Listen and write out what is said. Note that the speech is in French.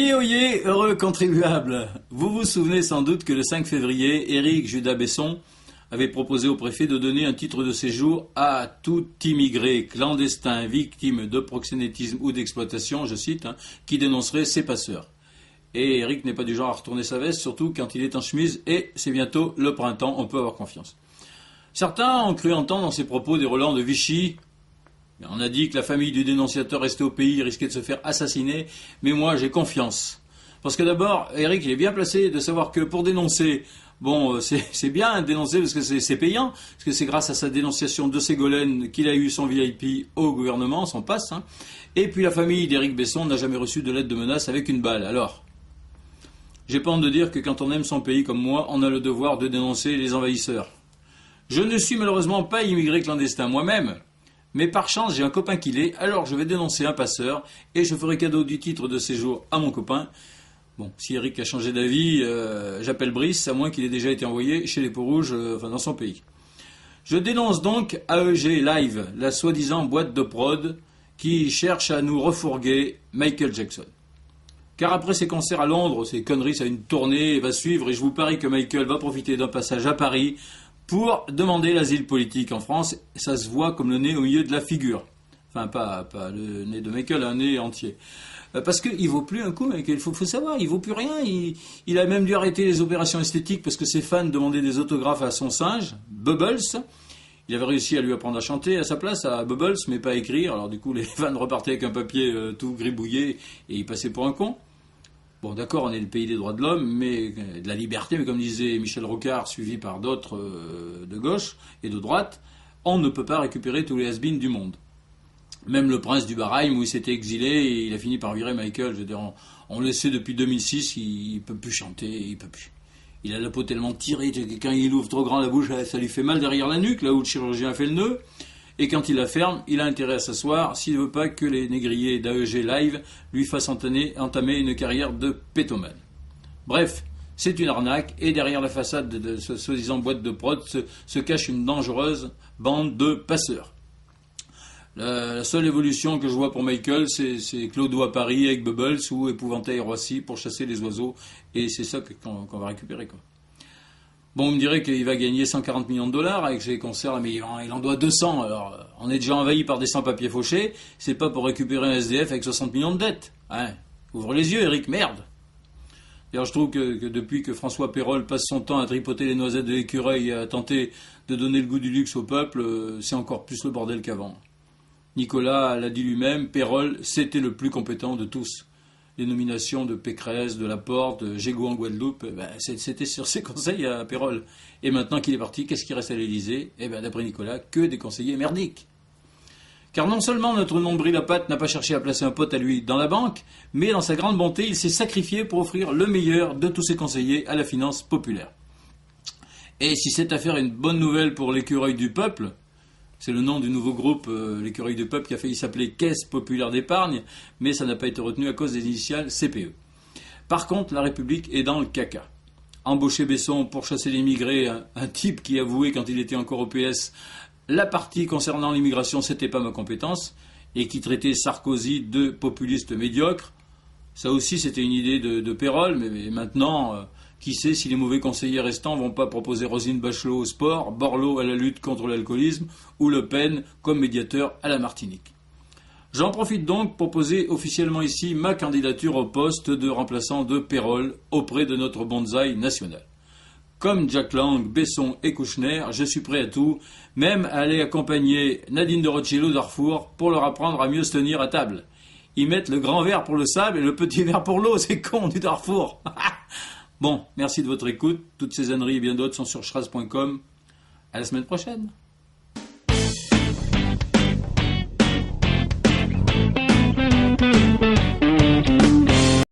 Oyez, oyez, heureux contribuables. Vous vous souvenez sans doute que le 5 février, Éric Judas Besson avait proposé au préfet de donner un titre de séjour à tout immigré clandestin victime de proxénétisme ou d'exploitation, je cite, qui dénoncerait ses passeurs. Et Éric n'est pas du genre à retourner sa veste, surtout quand il est en chemise, et c'est bientôt le printemps, on peut avoir confiance. Certains ont cru entendre dans ses propos des relents de Vichy. On a dit que la famille du dénonciateur restait au pays risquait de se faire assassiner, mais moi j'ai confiance. Parce que d'abord, Éric il est bien placé de savoir que pour dénoncer, bon c'est bien de dénoncer parce que c'est payant, parce que c'est grâce à sa dénonciation de Ségolène qu'il a eu son VIP au gouvernement, son passe, Et puis la famille d'Éric Besson n'a jamais reçu de lettre de menace avec une balle. Alors, j'ai pas honte de dire que quand on aime son pays comme moi, on a le devoir de dénoncer les envahisseurs. Je ne suis malheureusement pas immigré clandestin moi-même, mais par chance j'ai un copain qui l'est, alors je vais dénoncer un passeur et je ferai cadeau du titre de séjour à mon copain. Bon, si Eric a changé d'avis, j'appelle Brice, à moins qu'il ait déjà été envoyé chez les Peaux-Rouges, dans son pays. Je dénonce donc AEG Live, la soi-disant boîte de prod qui cherche à nous refourguer Michael Jackson. Car après ses concerts à Londres, ses conneries, ça a une tournée va suivre et je vous parie que Michael va profiter d'un passage à Paris pour demander l'asile politique en France. Ça se voit comme le nez au milieu de la figure. Enfin, pas le nez de Michael, un nez entier. Parce qu'il vaut plus un coup, Michael. Il faut savoir, il vaut plus rien. Il a même dû arrêter les opérations esthétiques parce que ses fans demandaient des autographes à son singe, Bubbles. Il avait réussi à lui apprendre à chanter à sa place, à Bubbles, mais pas à écrire. Alors du coup, les fans repartaient avec un papier tout gribouillé et il passait pour un con. Bon, d'accord, on est le pays des droits de l'homme, mais de la liberté, mais comme disait Michel Rocard, suivi par d'autres de gauche et de droite, on ne peut pas récupérer tous les has-beens du monde. Même le prince du Bahreïn, où il s'était exilé, et il a fini par virer Michael. Je veux dire, on le sait depuis 2006, il peut plus chanter, il peut plus. Il a la peau tellement tirée, quand il ouvre trop grand la bouche, ça lui fait mal derrière la nuque, là où le chirurgien a fait le nœud. Et quand il la ferme, il a intérêt à s'asseoir s'il ne veut pas que les négriers d'AEG Live lui fassent entamer une carrière de pétomane. Bref, c'est une arnaque et derrière la façade de ce soi-disant boîte de prod se cache une dangereuse bande de passeurs. La seule évolution que je vois pour Michael, c'est Clodo à Paris avec Bubbles ou Épouvantail à Roissy pour chasser les oiseaux et c'est ça qu'on va récupérer, quoi. Bon, on me dirait qu'il va gagner 140 millions de dollars avec ses concerts, mais il en doit 200. Alors, on est déjà envahi par des sans-papiers fauchés. C'est pas pour récupérer un SDF avec 60 millions de dettes. Ouvre les yeux, Eric, merde. D'ailleurs, je trouve que depuis que François Pérolle passe son temps à tripoter les noisettes de l'écureuil et à tenter de donner le goût du luxe au peuple, c'est encore plus le bordel qu'avant. Nicolas l'a dit lui-même, Pérolle, c'était le plus compétent de tous. Les nominations de Pécresse, de Laporte, de Gégaud en Guadeloupe, c'était sur ses conseils à Pérolle. Et maintenant qu'il est parti, qu'est-ce qui reste à l'Élysée ? D'après Nicolas, que des conseillers merdiques. Car non seulement notre nombril à pattes n'a pas cherché à placer un pote à lui dans la banque, mais dans sa grande bonté, il s'est sacrifié pour offrir le meilleur de tous ses conseillers à la finance populaire. Et si cette affaire est une bonne nouvelle pour l'écureuil du peuple, c'est le nom du nouveau groupe, l'écureuil du peuple, qui a failli s'appeler Caisse populaire d'épargne, mais ça n'a pas été retenu à cause des initiales CPE. Par contre, la République est dans le caca. Embaucher Besson pour chasser l'immigré, un type qui avouait quand il était encore au PS, la partie concernant l'immigration, c'était pas ma compétence, et qui traitait Sarkozy de populiste médiocre. Ça aussi, c'était une idée de Pérolle, mais maintenant... Qui sait si les mauvais conseillers restants vont pas proposer Roselyne Bachelot au sport, Borloo à la lutte contre l'alcoolisme ou Le Pen comme médiateur à la Martinique. J'en profite donc pour poser officiellement ici ma candidature au poste de remplaçant de Pérolle auprès de notre bonsaï national. Comme Jack Lang, Besson et Kouchner, je suis prêt à tout, même à aller accompagner Nadine de Rothschild au Darfour pour leur apprendre à mieux se tenir à table. Ils mettent le grand verre pour le sable et le petit verre pour l'eau, c'est con du Darfour. Bon, merci de votre écoute. Toutes ces âneries et bien d'autres sont sur schraz.com. À la semaine prochaine.